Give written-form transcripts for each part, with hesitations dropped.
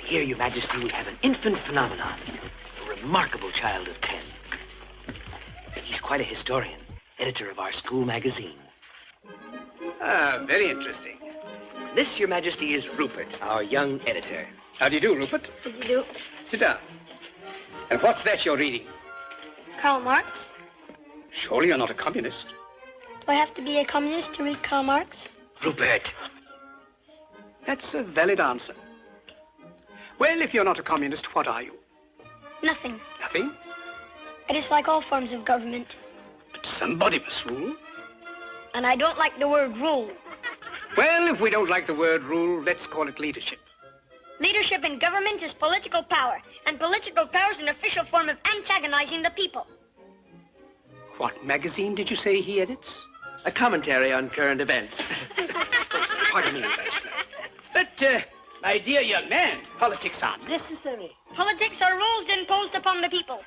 Here, Your Majesty, we have an infant phenomenon, a remarkable child of 10. He's quite a historian, editor of our school magazine. Ah, very interesting. This, Your Majesty, is Rupert, our young editor. How do you do, Rupert? How do you do? Sit down. And what's that you're reading? Karl Marx. Surely you're not a communist. Do I have to be a communist to read Karl Marx? Rupert. That's a valid answer. Well, if you're not a communist, what are you? Nothing. Nothing? I dislike all forms of government. But somebody must rule. And I don't like the word rule. Well, if we don't like the word rule, let's call it leadership. Leadership in government is political power, and political power is an official form of antagonizing the people. What magazine did you say he edits? A commentary on current events. Pardon me, Bachelor. But, my dear young man, politics are necessary. Politics are rules imposed upon the people.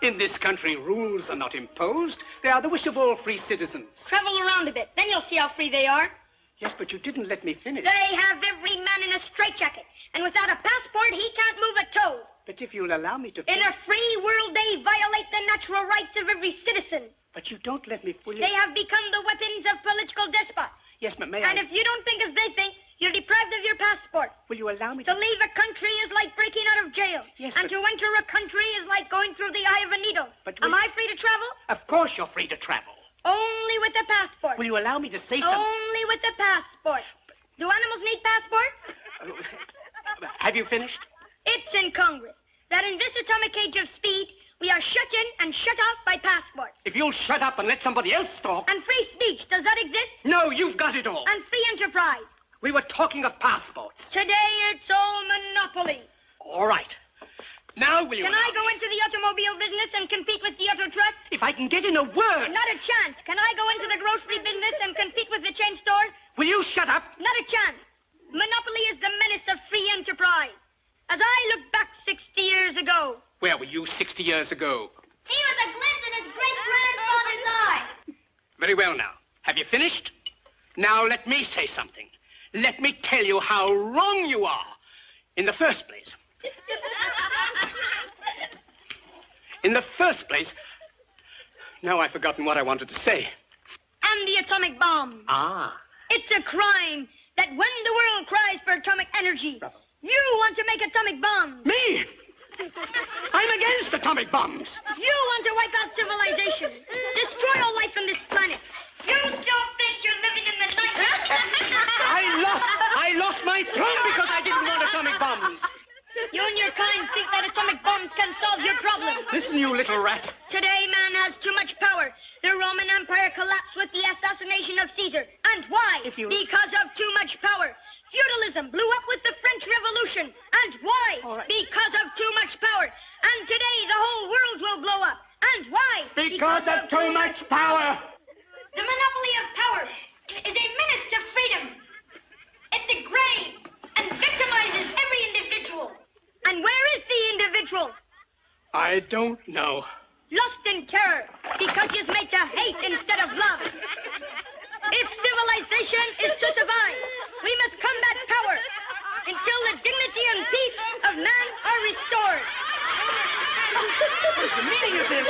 In this country, rules are not imposed. They are the wish of all free citizens. Travel around a bit, then you'll see how free they are. Yes, but you didn't let me finish. They have every man in a straitjacket, and without a passport, he can't move a toe. But if you'll allow me to... In a free world, they violate the natural rights of every citizen. But you don't let me fully... They have become the weapons of political despots. Yes, but may I... And if you don't think as they think, you're deprived of your passport. Will you allow me to leave a country is like breaking out of jail. Yes, and to enter a country is like going through the eye of a needle. But Am I free to travel? Of course you're free to travel. Only with a passport. Will you allow me to say something? Only with a passport. Do animals need passports? Have you finished? It's in Congress that in this atomic age of speed, we are shut in and shut out by passports. If you'll shut up and let somebody else talk... And free speech, does that exist? No, you've got it all. And free enterprise. We were talking of passports. Today, it's all monopoly. All right. Now, will you... Can I go into the automobile business and compete with the Auto Trust? If I can get in a word... Not a chance. Can I go into the grocery business and compete with the chain stores? Will you shut up? Not a chance. Monopoly is the menace of free enterprise. As I look back 60 years ago... Where were you 60 years ago? He was a glint in his great-grandfather's eye. Very well now. Have you finished? Now let me say something. Let me tell you how wrong you are. In the first place... Now I've forgotten what I wanted to say. And the atomic bomb. Ah. It's a crime that when the world cries for atomic energy, Bravo. You want to make atomic bombs. Me? I'm against atomic bombs. You want to wipe out civilization. Destroy all life on this planet. You still think you're living in the night? I lost my throne because I didn't want atomic bombs. You and your kind think that atomic bombs can solve your problem. Listen, you little rat. Today, man has too much power. The Roman Empire collapsed with the assassination of Caesar. And why? Because of too much power. Feudalism blew up with the French Revolution. And why? Right. Because of too much power. And today, the whole world will blow up. And why? Because of too much power. The monopoly of power is a menace to freedom. It degrades and victimizes every individual. And where is the individual? I don't know. Lost in terror, because he's made to hate instead of love. If civilization is to survive, we must combat power until the dignity and peace of man are restored. What is the meaning of this?